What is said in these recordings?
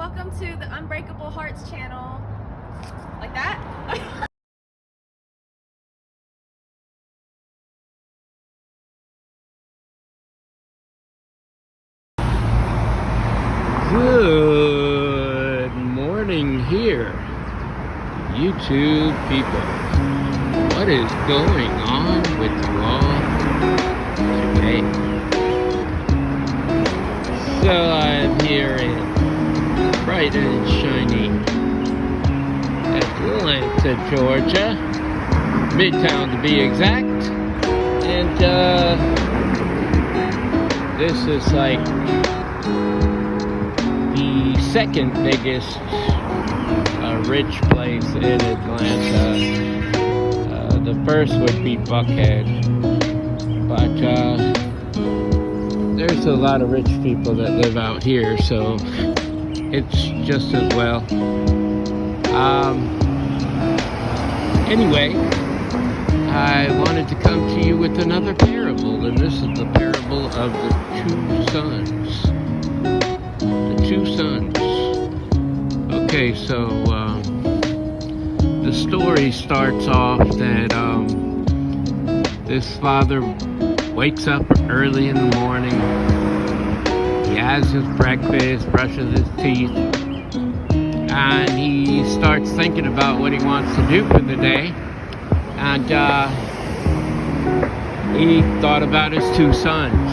welcome to the Unbreakable Hearts channel. Like that? Good morning here, YouTube people. What is going on with you all today? So I'm here in bright and shiny Atlanta, Georgia, Midtown to be exact. And this is like the second biggest rich place in Atlanta. The first would be Buckhead, but there's a lot of rich people that live out here, so it's just as well. Anyway, I wanted to come to you with another parable, and this is the parable of the two sons. Two sons. Okay, so the story starts off that this father wakes up early in the morning. He has his breakfast, brushes his teeth, and he starts thinking about what he wants to do for the day. And he thought about his two sons.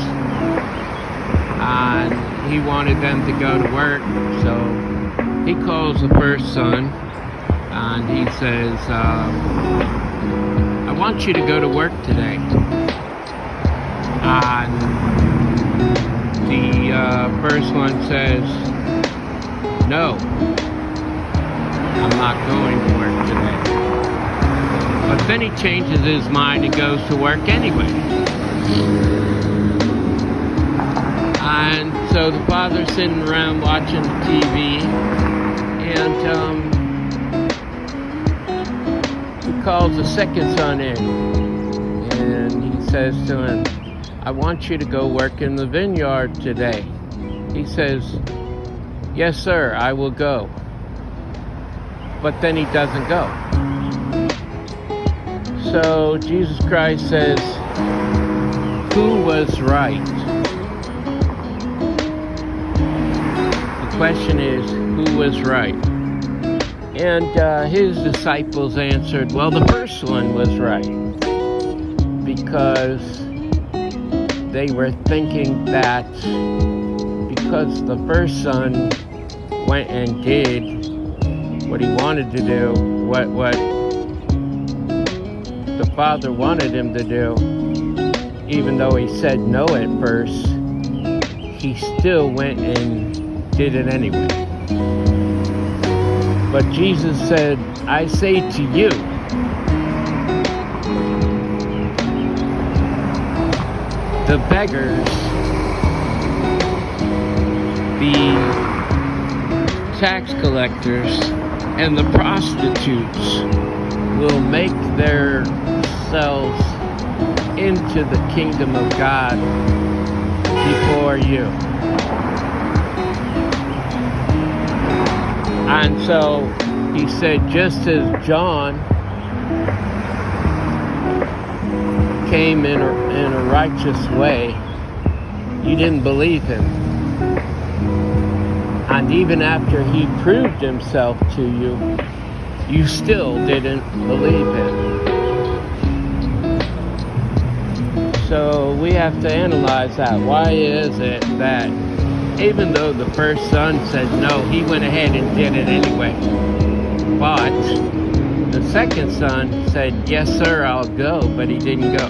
And he wanted them to go to work, so he calls the first son and he says, I want you to go to work today. And the first one says, no, I'm not going to work today. But then he changes his mind and goes to work anyway. And so the father's sitting around watching TV, and he calls the second son in, and he says to him, I want you to go work in the vineyard today. He says, yes sir, I will go. But then he doesn't go. So Jesus Christ says, who was right? The question is, who was right? And his disciples answered, well, the first one was right, because they were thinking that because the first son went and did what he wanted to do, what the father wanted him to do, even though he said no at first, he still went and did it anyway. But Jesus said, I say to you, the beggars, the tax collectors, and the prostitutes will make themselves into the kingdom of God before you. And so he said, just as John came in a righteous way, you didn't believe him. And even after he proved himself to you, you still didn't believe him. So we have to analyze that. Why is it that even though the first son said no, he went ahead and did it anyway? But the second son said, yes sir, I'll go, but he didn't go.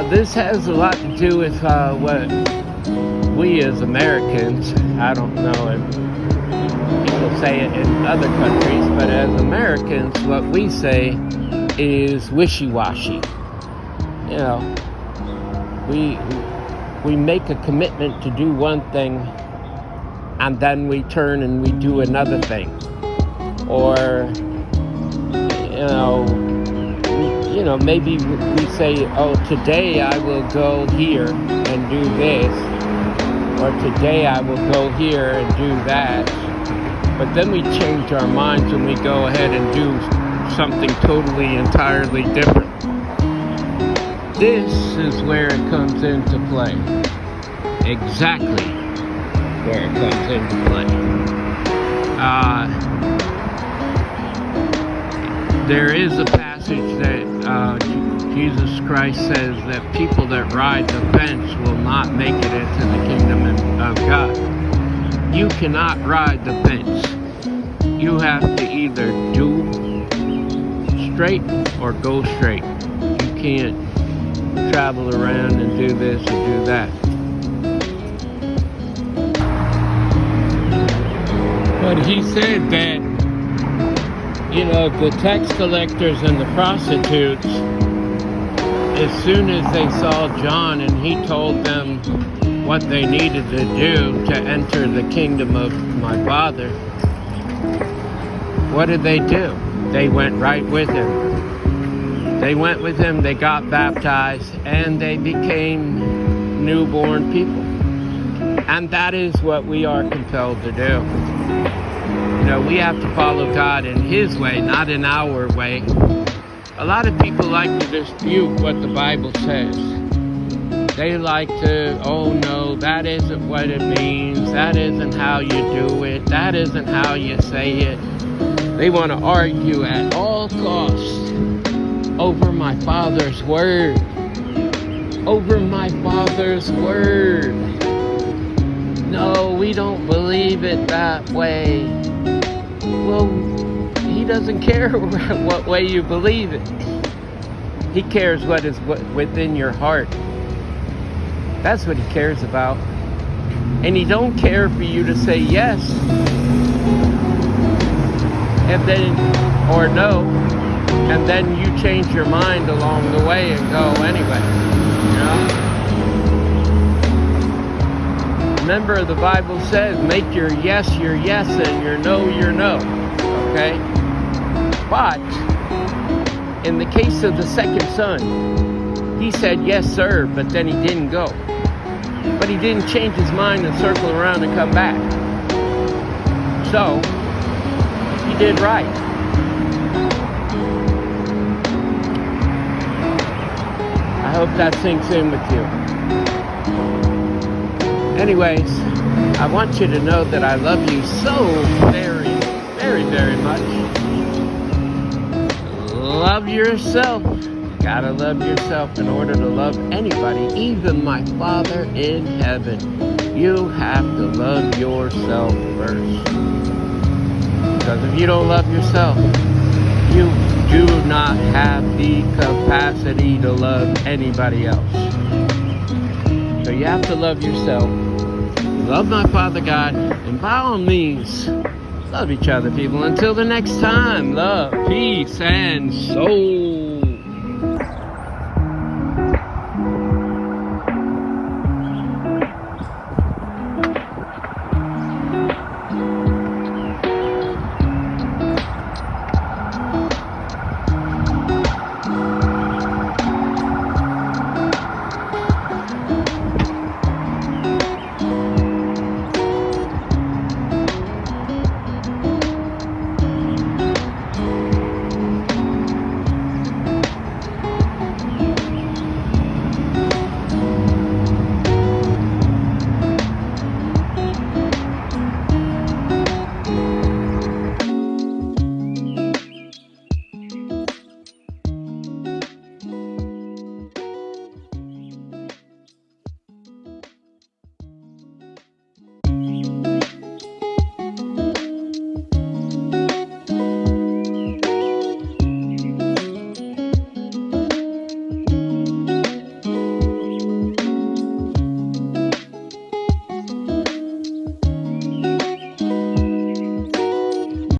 This has a lot to do with what we as Americans, I don't know if people say it in other countries, but as Americans, what we say is wishy-washy. You know, we make a commitment to do one thing, and then we turn and we do another thing. Or, maybe we say, oh, today I will go here and do this, or today I will go here and do that. But then we change our minds and we go ahead and do something totally, entirely different. This is where it comes into play. Exactly where it comes into play. There is a passage that Jesus Christ says that people that ride the fence will not make it into the kingdom of God. You cannot ride the fence. You have to either do straight or go straight. You can't travel around and do this and do that. But he said that, the tax collectors and the prostitutes, as soon as they saw John and he told them what they needed to do to enter the kingdom of my Father, what did they do? They went right with him. They went with him, they got baptized, and they became newborn people. And that is what we are compelled to do. We have to follow God in His way, not in our way. A lot of people like to dispute what the Bible says. They like to, oh no, that isn't what it means. That isn't how you do it. That isn't how you say it. They want to argue at all costs over my Father's word. Over my Father's word. No, we don't believe it that way. Well, He doesn't care what way you believe it. He cares what is within your heart. That's what He cares about. And He don't care for you to say yes and then or no, and then you change your mind along the way and go anyway. Remember, the Bible says, make your yes and your no. Okay? But in the case of the second son, he said yes sir, but then he didn't go. But he didn't change his mind and circle around and come back. So he did right. I hope that sinks in with you. Anyways, I want you to know that I love you so very, very, very much. Love yourself. Gotta love yourself in order to love anybody, even my Father in heaven. You have to love yourself first. Because if you don't love yourself, you do not have the capacity to love anybody else. So you have to love yourself. Love my Father God, and by all means, love each other, people. Until the next time, love, peace, and soul.